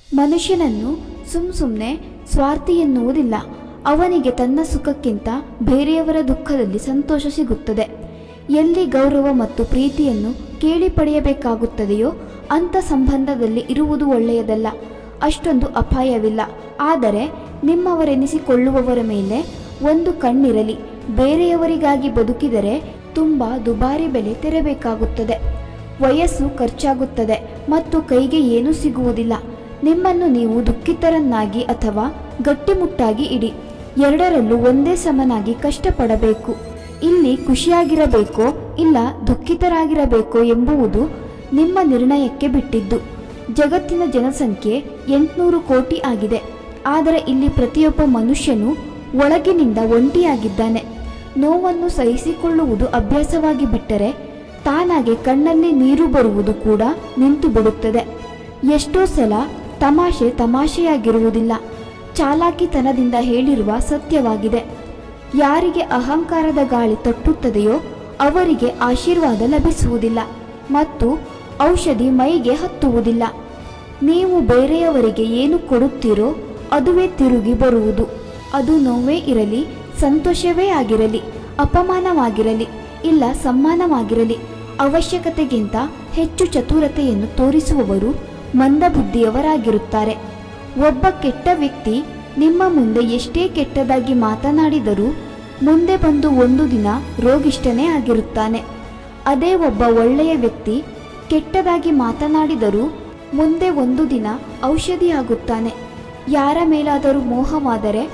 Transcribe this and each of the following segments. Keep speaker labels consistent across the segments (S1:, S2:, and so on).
S1: ಮನುಷ್ಯನನ್ನು ಸುಮ್ಮನೆ ಸ್ವಾರ್ಥಿ ಎನ್ನುವುದಿಲ್ಲ. ಅವನಿಗೆ ತನ್ನ ಸುಖಕ್ಕಿಂತ ಬೇರೆಯವರ ದುಃಖದಲ್ಲಿ ಸಂತೋಷ ಸಿಗುತ್ತದೆ. ಎಲ್ಲಿ ಗೌರವ ಮತ್ತು ಪ್ರೀತಿಯನ್ನು ಕೇಳಿ ಪಡೆಯಬೇಕಾಗುತ್ತದೆಯೋ ಅಂಥ ಸಂಬಂಧದಲ್ಲಿ ಇರುವುದು ಒಳ್ಳೆಯದಲ್ಲ. ಅಷ್ಟೊಂದು ಅಪಾಯವಿಲ್ಲ. ಆದರೆ ನಿಮ್ಮವರೆನಿಸಿಕೊಳ್ಳುವವರ ಮೇಲೆ ಒಂದು ಕಣ್ಣಿರಲಿ. ಬೇರೆಯವರಿಗಾಗಿ ಬದುಕಿದರೆ ತುಂಬ ದುಬಾರಿ ಬೆಲೆ ತೆರಬೇಕಾಗುತ್ತದೆ. ವಯಸ್ಸು ಖರ್ಚಾಗುತ್ತದೆ ಮತ್ತು ಕೈಗೆ ಏನೂ ಸಿಗುವುದಿಲ್ಲ. ನಿಮ್ಮನ್ನು ನೀವು ದುಃಖಿತರನ್ನಾಗಿ ಅಥವಾ ಗಟ್ಟಿಮುಟ್ಟಾಗಿ ಇಡಿ. ಎರಡರಲ್ಲೂ ಒಂದೇ ಸಮನಾಗಿ ಕಷ್ಟಪಡಬೇಕು. ಇಲ್ಲಿ ಖುಷಿಯಾಗಿರಬೇಕೋ ಇಲ್ಲ ದುಃಖಿತರಾಗಿರಬೇಕೋ ಎಂಬುವುದು ನಿಮ್ಮ ನಿರ್ಣಯಕ್ಕೆ ಬಿಟ್ಟಿದ್ದು. ಜಗತ್ತಿನ ಜನಸಂಖ್ಯೆ 800 ಕೋಟಿ ಆಗಿದೆ. ಆದರೆ ಇಲ್ಲಿ ಪ್ರತಿಯೊಬ್ಬ ಮನುಷ್ಯನು ಒಳಗಿನಿಂದ ಒಂಟಿಯಾಗಿದ್ದಾನೆ. ನೋವನ್ನು ಸಹಿಸಿಕೊಳ್ಳುವುದು ಅಭ್ಯಾಸವಾಗಿ ಬಿಟ್ಟರೆ ತಾನಾಗೆ ಕಣ್ಣಲ್ಲಿ ನೀರು ಬರುವುದು ಕೂಡ ನಿಂತು ಬಿಡುತ್ತದೆ. ಎಷ್ಟೋ ಸಲ ತಮಾಷೆಯಾಗಿರುವುದಿಲ್ಲ, ಚಾಲಾಕಿತನದಿಂದ ಹೇಳಿರುವ ಸತ್ಯವಾಗಿದೆ. ಯಾರಿಗೆ ಅಹಂಕಾರದ ಗಾಳಿ ತಟ್ಟುತ್ತದೆಯೋ ಅವರಿಗೆ ಆಶೀರ್ವಾದ ಲಭಿಸುವುದಿಲ್ಲ ಮತ್ತು ಔಷಧಿ ಮೈಗೆ ಹತ್ತುವುದಿಲ್ಲ. ನೀವು ಬೇರೆಯವರಿಗೆ ಏನು ಕೊಡುತ್ತೀರೋ ಅದುವೇ ತಿರುಗಿ ಬರುವುದು. ಅದು ನೋವೇ ಇರಲಿ, ಸಂತೋಷವೇ ಆಗಿರಲಿ, ಅಪಮಾನವಾಗಿರಲಿ, ಇಲ್ಲ ಸಮ್ಮಾನವಾಗಿರಲಿ. ಅವಶ್ಯಕತೆಗಿಂತ ಹೆಚ್ಚು ಚತುರತೆಯನ್ನು ತೋರಿಸುವವರು ಮಂದಬುದ್ಧಿಯವರಾಗಿರುತ್ತಾರೆ. ಒಬ್ಬ ಕೆಟ್ಟ ವ್ಯಕ್ತಿ ನಿಮ್ಮ ಮುಂದೆ ಎಷ್ಟೇ ಕೆಟ್ಟದಾಗಿ ಮಾತನಾಡಿದರೂ ಮುಂದೆ ಬಂದು ಒಂದು ದಿನ ರೋಗಿಷ್ಠನೇ ಆಗಿರುತ್ತಾನೆ. ಅದೇ ಒಬ್ಬ ಒಳ್ಳೆಯ ವ್ಯಕ್ತಿ ಕೆಟ್ಟದಾಗಿ ಮಾತನಾಡಿದರೂ ಮುಂದೆ ಒಂದು ದಿನ ಔಷಧಿಯಾಗುತ್ತಾನೆ. ಯಾರ ಮೇಲಾದರೂ ಮೋಹವಾದರೆ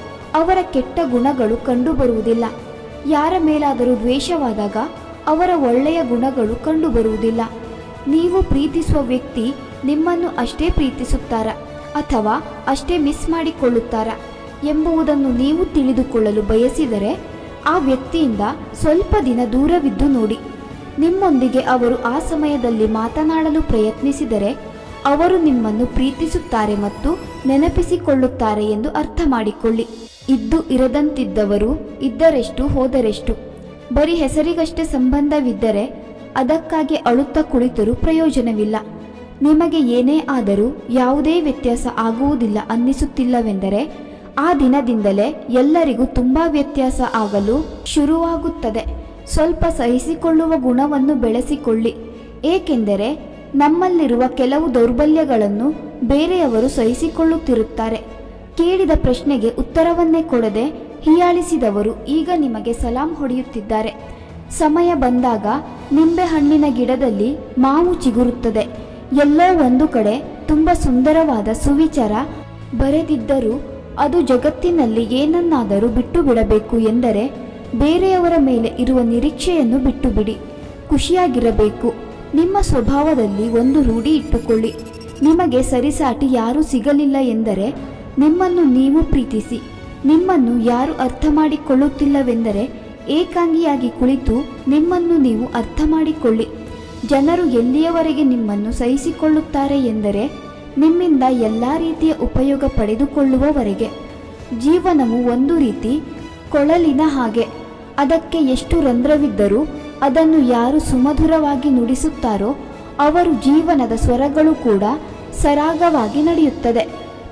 S1: ಅವರ ಕೆಟ್ಟ ಗುಣಗಳು ಕಂಡುಬರುವುದಿಲ್ಲ. ಯಾರ ಮೇಲಾದರೂ ದ್ವೇಷವಾದಾಗ ಅವರ ಒಳ್ಳೆಯ ಗುಣಗಳು ಕಂಡುಬರುವುದಿಲ್ಲ. ನೀವು ಪ್ರೀತಿಸುವ ವ್ಯಕ್ತಿ ನಿಮ್ಮನ್ನು ಅಷ್ಟೇ ಪ್ರೀತಿಸುತ್ತಾರಾ ಅಥವಾ ಅಷ್ಟೇ ಮಿಸ್ ಮಾಡಿಕೊಳ್ಳುತ್ತಾರಾ ಎಂಬುದನ್ನು ನೀವು ತಿಳಿದುಕೊಳ್ಳಲು ಬಯಸಿದರೆ ಆ ವ್ಯಕ್ತಿಯಿಂದ ಸ್ವಲ್ಪ ದಿನ ದೂರವಿದ್ದು ನೋಡಿ. ನಿಮ್ಮೊಂದಿಗೆ ಅವರು ಆ ಸಮಯದಲ್ಲಿ ಮಾತನಾಡಲು ಪ್ರಯತ್ನಿಸಿದರೆ ಅವರು ನಿಮ್ಮನ್ನು ಪ್ರೀತಿಸುತ್ತಾರೆ ಮತ್ತು ನೆನಪಿಸಿಕೊಳ್ಳುತ್ತಾರೆ ಎಂದು ಅರ್ಥ ಮಾಡಿಕೊಳ್ಳಿ. ಇದ್ದು ಇರದಂತಿದ್ದವರು ಇದ್ದರೆಷ್ಟು ಹೋದರೆಷ್ಟು. ಬರೀ ಹೆಸರಿಗಷ್ಟೇ ಸಂಬಂಧವಿದ್ದರೆ ಅದಕ್ಕಾಗಿ ಅಳುತ್ತಾ ಕುಳಿತರೂ ಪ್ರಯೋಜನವಿಲ್ಲ. ನಿಮಗೆ ಏನೇ ಆದರೂ ಯಾವುದೇ ವ್ಯತ್ಯಾಸ ಆಗುವುದಿಲ್ಲ ಅನ್ನಿಸುತ್ತಿಲ್ಲವೆಂದರೆ ಆ ದಿನದಿಂದಲೇ ಎಲ್ಲರಿಗೂ ತುಂಬ ವ್ಯತ್ಯಾಸ ಆಗಲು ಶುರುವಾಗುತ್ತದೆ. ಸ್ವಲ್ಪ ಸಹಿಸಿಕೊಳ್ಳುವ ಗುಣವನ್ನು ಬೆಳೆಸಿಕೊಳ್ಳಿ. ಏಕೆಂದರೆ ನಮ್ಮಲ್ಲಿರುವ ಕೆಲವು ದೌರ್ಬಲ್ಯಗಳನ್ನು ಬೇರೆಯವರು ಸಹಿಸಿಕೊಳ್ಳುತ್ತಿರುತ್ತಾರೆ. ಕೇಳಿದ ಪ್ರಶ್ನೆಗೆ ಉತ್ತರವನ್ನೇ ಕೊಡದೆ ಹೀಯಾಳಿಸಿದವರು ಈಗ ನಿಮಗೆ ಸಲಾಂ ಹೊಡೆಯುತ್ತಿದ್ದಾರೆ. ಸಮಯ ಬಂದಾಗ ನಿಂಬೆಹಣ್ಣಿನ ಗಿಡದಲ್ಲಿ ಮಾವು ಚಿಗುರುತ್ತದೆ. ಎಲ್ಲೋ ಒಂದು ಕಡೆ ತುಂಬ ಸುಂದರವಾದ ಸುವಿಚಾರ ಬರೆದಿದ್ದರೂ ಅದು ಜಗತ್ತಿನಲ್ಲಿ ಏನನ್ನಾದರೂ ಬಿಟ್ಟು ಬಿಡಬೇಕು ಎಂದರೆ ಬೇರೆಯವರ ಮೇಲೆ ಇರುವ ನಿರೀಕ್ಷೆಯನ್ನು ಬಿಟ್ಟು ಬಿಡಿ. ಖುಷಿಯಾಗಿರಬೇಕು. ನಿಮ್ಮ ಸ್ವಭಾವದಲ್ಲಿ ಒಂದು ರೂಢಿ ಇಟ್ಟುಕೊಳ್ಳಿ. ನಿಮಗೆ ಸರಿಸಾಟಿ ಯಾರೂ ಸಿಗಲಿಲ್ಲ ಎಂದರೆ ನಿಮ್ಮನ್ನು ನೀವು ಪ್ರೀತಿಸಿ. ನಿಮ್ಮನ್ನು ಯಾರು ಅರ್ಥ ಮಾಡಿಕೊಳ್ಳುತ್ತಿಲ್ಲವೆಂದರೆ ಏಕಾಂಗಿಯಾಗಿ ಕುಳಿತು ನಿಮ್ಮನ್ನು ನೀವು ಅರ್ಥ ಮಾಡಿಕೊಳ್ಳಿ. ಜನರು ಎಲ್ಲಿಯವರೆಗೆ ನಿಮ್ಮನ್ನು ಸಹಿಸಿಕೊಳ್ಳುತ್ತಾರೆ ಎಂದರೆ ನಿಮ್ಮಿಂದ ಎಲ್ಲ ರೀತಿಯ ಉಪಯೋಗ ಪಡೆದುಕೊಳ್ಳುವವರೆಗೆ. ಜೀವನವು ಒಂದು ರೀತಿ ಕೊಳಲಿನ ಹಾಗೆ. ಅದಕ್ಕೆ ಎಷ್ಟು ರಂಧ್ರವಿದ್ದರೂ ಅದನ್ನು ಯಾರು ಸುಮಧುರವಾಗಿ ನುಡಿಸುತ್ತಾರೋ ಅವರು ಜೀವನದ ಸ್ವರಗಳು ಕೂಡ ಸರಾಗವಾಗಿ ನಡೆಯುತ್ತದೆ.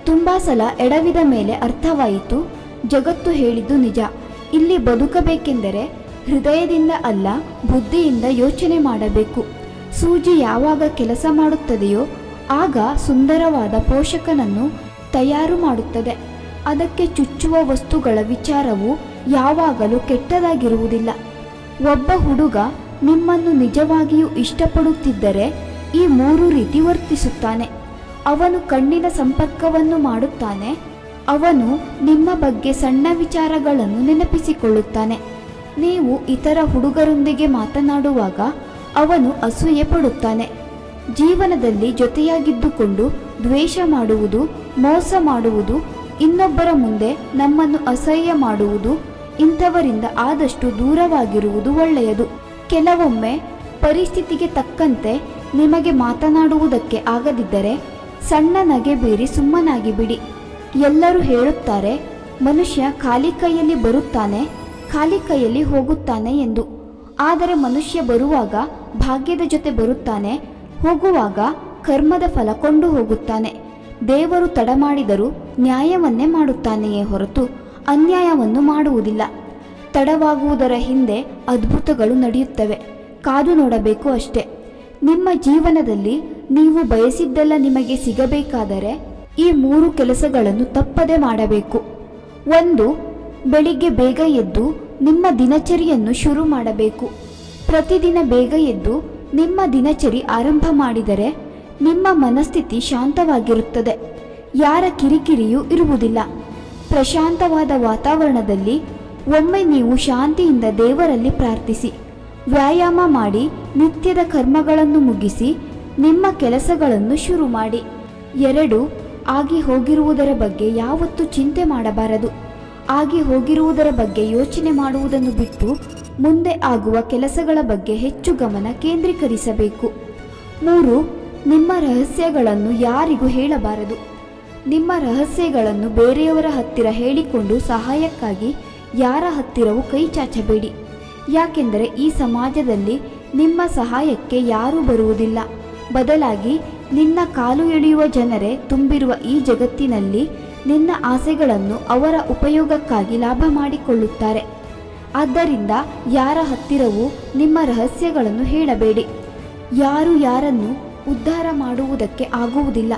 S1: ತುಂಬ ಸಲ ಎಡವಿದ ಮೇಲೆ ಅರ್ಥವಾಯಿತು, ಜಗತ್ತು ಹೇಳಿದ್ದು ನಿಜ. ಇಲ್ಲಿ ಬದುಕಬೇಕೆಂದರೆ ಹೃದಯದಿಂದ ಅಲ್ಲ, ಬುದ್ಧಿಯಿಂದ ಯೋಚನೆ ಮಾಡಬೇಕು. ಸೂಜಿ ಯಾವಾಗ ಕೆಲಸ ಮಾಡುತ್ತದೆಯೋ ಆಗ ಸುಂದರವಾದ ಪೋಷಕನನ್ನು ತಯಾರು ಮಾಡುತ್ತದೆ. ಅದಕ್ಕೆ ಚುಚ್ಚುವ ವಸ್ತುಗಳ ವಿಚಾರವು ಯಾವಾಗಲೂ ಕೆಟ್ಟದಾಗಿರುವುದಿಲ್ಲ. ಒಬ್ಬ ಹುಡುಗ ನಿಮ್ಮನ್ನು ನಿಜವಾಗಿಯೂ ಇಷ್ಟಪಡುತ್ತಿದ್ದರೆ ಈ 3 ರೀತಿ ವರ್ತಿಸುತ್ತಾನೆ. ಅವನು ಕಣ್ಣಿನ ಸಂಪರ್ಕವನ್ನು ಮಾಡುತ್ತಾನೆ. ಅವನು ನಿಮ್ಮ ಬಗ್ಗೆ ಸಣ್ಣ ವಿಚಾರಗಳನ್ನು ನೆನಪಿಸಿಕೊಳ್ಳುತ್ತಾನೆ. ನೀವು ಇತರ ಹುಡುಗರೊಂದಿಗೆ ಮಾತನಾಡುವಾಗ ಅವನು ಅಸೂಯೆ ಪಡುತ್ತಾನೆ. ಜೀವನದಲ್ಲಿ ಜೊತೆಯಾಗಿದ್ದುಕೊಂಡು ದ್ವೇಷ ಮಾಡುವುದು, ಮೋಸ ಮಾಡುವುದು, ಇನ್ನೊಬ್ಬರ ಮುಂದೆ ನಮ್ಮನ್ನು ಅಸಹ್ಯ ಮಾಡುವುದು, ಇಂಥವರಿಂದ ಆದಷ್ಟು ದೂರವಾಗಿರುವುದು ಒಳ್ಳೆಯದು. ಕೆಲವೊಮ್ಮೆ ಪರಿಸ್ಥಿತಿಗೆ ತಕ್ಕಂತೆ ನಿಮಗೆ ಮಾತನಾಡುವುದಕ್ಕೆ ಆಗದಿದ್ದರೆ ಸಣ್ಣ ನಗೆ ಬೀರಿ ಸುಮ್ಮನಾಗಿ ಬಿಡಿ. ಎಲ್ಲರೂ ಹೇಳುತ್ತಾರೆ, ಮನುಷ್ಯ ಖಾಲಿ ಕೈಯಲ್ಲಿ ಬರುತ್ತಾನೆ, ಖಾಲಿ ಕೈಯಲ್ಲಿ ಹೋಗುತ್ತಾನೆ ಎಂದು. ಆದರೆ ಮನುಷ್ಯ ಬರುವಾಗ ಭಾಗ್ಯದ ಜೊತೆ ಬರುತ್ತಾನೆ, ಹೋಗುವಾಗ ಕರ್ಮದ ಫಲ ಕೊಂಡು ಹೋಗುತ್ತಾನೆ. ದೇವರು ತಡ ಮಾಡಿದರೂ ನ್ಯಾಯವನ್ನೇ ಮಾಡುತ್ತಾನೆಯೇ ಹೊರತು ಅನ್ಯಾಯವನ್ನು ಮಾಡುವುದಿಲ್ಲ. ತಡವಾಗುವುದರ ಹಿಂದೆ ಅದ್ಭುತಗಳು ನಡೆಯುತ್ತವೆ, ಕಾದು ನೋಡಬೇಕು ಅಷ್ಟೆ. ನಿಮ್ಮ ಜೀವನದಲ್ಲಿ ನೀವು ಬಯಸಿದ್ದೆಲ್ಲ ನಿಮಗೆ ಸಿಗಬೇಕಾದರೆ ಈ 3 ಕೆಲಸಗಳನ್ನು ತಪ್ಪದೆ ಮಾಡಬೇಕು. 1. ಬೆಳಿಗ್ಗೆ ಬೇಗ ಎದ್ದು ನಿಮ್ಮ ದಿನಚರಿಯನ್ನು ಶುರು ಮಾಡಬೇಕು. ಪ್ರತಿದಿನ ಬೇಗ ಎದ್ದು ನಿಮ್ಮ ದಿನಚರಿ ಆರಂಭ ಮಾಡಿದರೆ ನಿಮ್ಮ ಮನಸ್ಥಿತಿ ಶಾಂತವಾಗಿರುತ್ತದೆ. ಯಾರ ಕಿರಿಕಿರಿಯೂ ಇರುವುದಿಲ್ಲ. ಪ್ರಶಾಂತವಾದ ವಾತಾವರಣದಲ್ಲಿ ಒಮ್ಮೆ ನೀವು ಶಾಂತಿಯಿಂದ ದೇವರಲ್ಲಿ ಪ್ರಾರ್ಥಿಸಿ, ವ್ಯಾಯಾಮ ಮಾಡಿ, ನಿತ್ಯದ ಕರ್ಮಗಳನ್ನು ಮುಗಿಸಿ ನಿಮ್ಮ ಕೆಲಸಗಳನ್ನು ಶುರು ಮಾಡಿ. 2. ಆಗಿ ಹೋಗಿರುವುದರ ಬಗ್ಗೆ ಯಾವತ್ತೂ ಚಿಂತೆ ಮಾಡಬಾರದು. ಆಗಿ ಹೋಗಿರುವುದರ ಬಗ್ಗೆ ಯೋಚನೆ ಮಾಡುವುದನ್ನು ಬಿಟ್ಟು ಮುಂದೆ ಆಗುವ ಕೆಲಸಗಳ ಬಗ್ಗೆ ಹೆಚ್ಚು ಗಮನ ಕೇಂದ್ರೀಕರಿಸಬೇಕು. 3. ನಿಮ್ಮ ರಹಸ್ಯಗಳನ್ನು ಯಾರಿಗೂ ಹೇಳಬಾರದು. ನಿಮ್ಮ ರಹಸ್ಯಗಳನ್ನು ಬೇರೆಯವರ ಹತ್ತಿರ ಹೇಳಿಕೊಂಡು ಸಹಾಯಕ್ಕಾಗಿ ಯಾರ ಹತ್ತಿರವೂ ಕೈ ಚಾಚಬೇಡಿ. ಯಾಕೆಂದರೆ ಈ ಸಮಾಜದಲ್ಲಿ ನಿಮ್ಮ ಸಹಾಯಕ್ಕೆ ಯಾರೂ ಬರುವುದಿಲ್ಲ. ಬದಲಾಗಿ ನಿನ್ನ ಕಾಲು ಎಳೆಯುವ ಜನರೇ ತುಂಬಿರುವ ಈ ಜಗತ್ತಿನಲ್ಲಿ ನಿನ್ನ ಆಸೆಗಳನ್ನು ಅವರ ಉಪಯೋಗಕ್ಕಾಗಿ ಲಾಭ ಮಾಡಿಕೊಳ್ಳುತ್ತಾರೆ. ಆದ್ದರಿಂದ ಯಾರ ಹತ್ತಿರವೂ ನಿಮ್ಮ ರಹಸ್ಯಗಳನ್ನು ಹೇಳಬೇಡಿ. ಯಾರು ಯಾರನ್ನು ಉದ್ಧಾರ ಮಾಡುವುದಕ್ಕೆ ಆಗುವುದಿಲ್ಲ,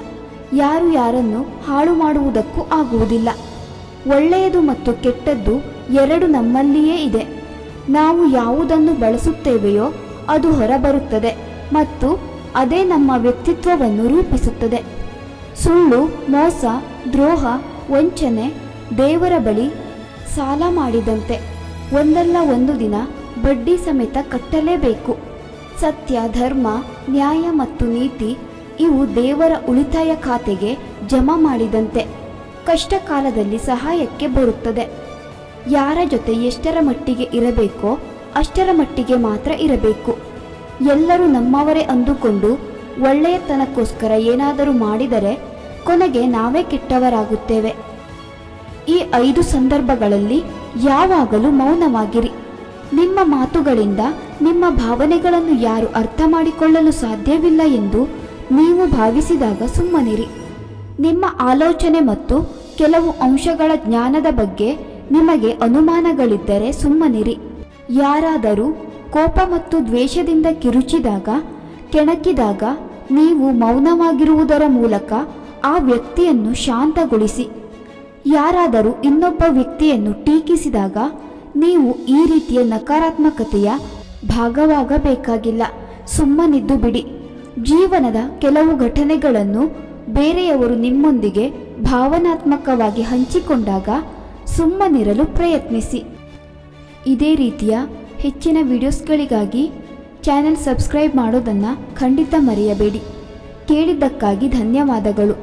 S1: ಯಾರು ಯಾರನ್ನು ಹಾಳು ಮಾಡುವುದಕ್ಕೂ ಆಗುವುದಿಲ್ಲ. ಒಳ್ಳೆಯದು ಮತ್ತು ಕೆಟ್ಟದ್ದು 2 ನಮ್ಮಲ್ಲಿಯೇ ಇದೆ. ನಾವು ಯಾವುದನ್ನು ಬಳಸುತ್ತೇವೆಯೋ ಅದು ಹೊರಬರುತ್ತದೆ ಮತ್ತು ಅದೇ ನಮ್ಮ ವ್ಯಕ್ತಿತ್ವವನ್ನು ರೂಪಿಸುತ್ತದೆ. ಸುಳ್ಳು, ಮೋಸ, ದ್ರೋಹ, ವಂಚನೆ ದೇವರ ಬಳಿ ಸಾಲ ಮಾಡಿದಂತೆ ಒಂದಲ್ಲ ಒಂದು ದಿನ ಬಡ್ಡಿ ಸಮೇತ ಕಟ್ಟಲೇಬೇಕು. ಸತ್ಯ, ಧರ್ಮ, ನ್ಯಾಯ ಮತ್ತು ನೀತಿ ಇವು ದೇವರ ಉಳಿತಾಯ ಖಾತೆಗೆ ಜಮಾ ಮಾಡಿದಂತೆ ಕಷ್ಟ ಕಾಲದಲ್ಲಿ ಸಹಾಯಕ್ಕೆ ಬರುತ್ತದೆ. ಯಾರ ಜೊತೆ ಎಷ್ಟರ ಮಟ್ಟಿಗೆ ಇರಬೇಕೋ ಅಷ್ಟರ ಮಟ್ಟಿಗೆ ಮಾತ್ರ ಇರಬೇಕು. ಎಲ್ಲರೂ ನಮ್ಮವರೇ ಅಂದುಕೊಂಡು ಒಳ್ಳೆಯತನಕ್ಕೋಸ್ಕರ ಏನಾದರೂ ಮಾಡಿದರೆ ಕೊನೆಗೆ ನಾವೇ ಕೆಟ್ಟವರಾಗುತ್ತೇವೆ. ಈ 5 ಸಂದರ್ಭಗಳಲ್ಲಿ ಯಾವಾಗಲೂ ಮೌನವಾಗಿರಿ. ನಿಮ್ಮ ಮಾತುಗಳಿಂದ ನಿಮ್ಮ ಭಾವನೆಗಳನ್ನು ಯಾರು ಅರ್ಥ ಮಾಡಿಕೊಳ್ಳಲು ಸಾಧ್ಯವಿಲ್ಲ ಎಂದು ನೀವು ಭಾವಿಸಿದಾಗ ಸುಮ್ಮನಿರಿ. ನಿಮ್ಮ ಆಲೋಚನೆ ಮತ್ತು ಕೆಲವು ಅಂಶಗಳ ಜ್ಞಾನದ ಬಗ್ಗೆ ನಿಮಗೆ ಅನುಮಾನಗಳಿದ್ದರೆ ಸುಮ್ಮನಿರಿ. ಯಾರಾದರೂ ಕೋಪ ಮತ್ತು ದ್ವೇಷದಿಂದ ಕಿರುಚಿದಾಗ, ಕೆಣಕಿದಾಗ ನೀವು ಮೌನವಾಗಿರುವುದರ ಮೂಲಕ ಆ ವ್ಯಕ್ತಿಯನ್ನು ಶಾಂತಗೊಳಿಸಿ. ಯಾರಾದರೂ ಇನ್ನೊಬ್ಬ ವ್ಯಕ್ತಿಯನ್ನು ಟೀಕಿಸಿದಾಗ ನೀವು ಈ ರೀತಿಯ ನಕಾರಾತ್ಮಕತೆಯ ಭಾಗವಾಗಬೇಕಾಗಿಲ್ಲ, ಸುಮ್ಮನಿದ್ದು ಬಿಡಿ. ಜೀವನದ ಕೆಲವು ಘಟನೆಗಳನ್ನು ಬೇರೆಯವರು ನಿಮ್ಮೊಂದಿಗೆ ಭಾವನಾತ್ಮಕವಾಗಿ ಹಂಚಿಕೊಂಡಾಗ ಸುಮ್ಮನಿರಲು ಪ್ರಯತ್ನಿಸಿ. ಇದೇ ರೀತಿಯ ಹೆಚ್ಚಿನ ವಿಡಿಯೋಸ್ಗಳಿಗಾಗಿ ಚಾನೆಲ್ ಸಬ್ಸ್ಕ್ರೈಬ್ ಮಾಡೋದನ್ನು ಖಂಡಿತ ಮರೆಯಬೇಡಿ. ಕೇಳಿದ್ದಕ್ಕಾಗಿ ಧನ್ಯವಾದಗಳು.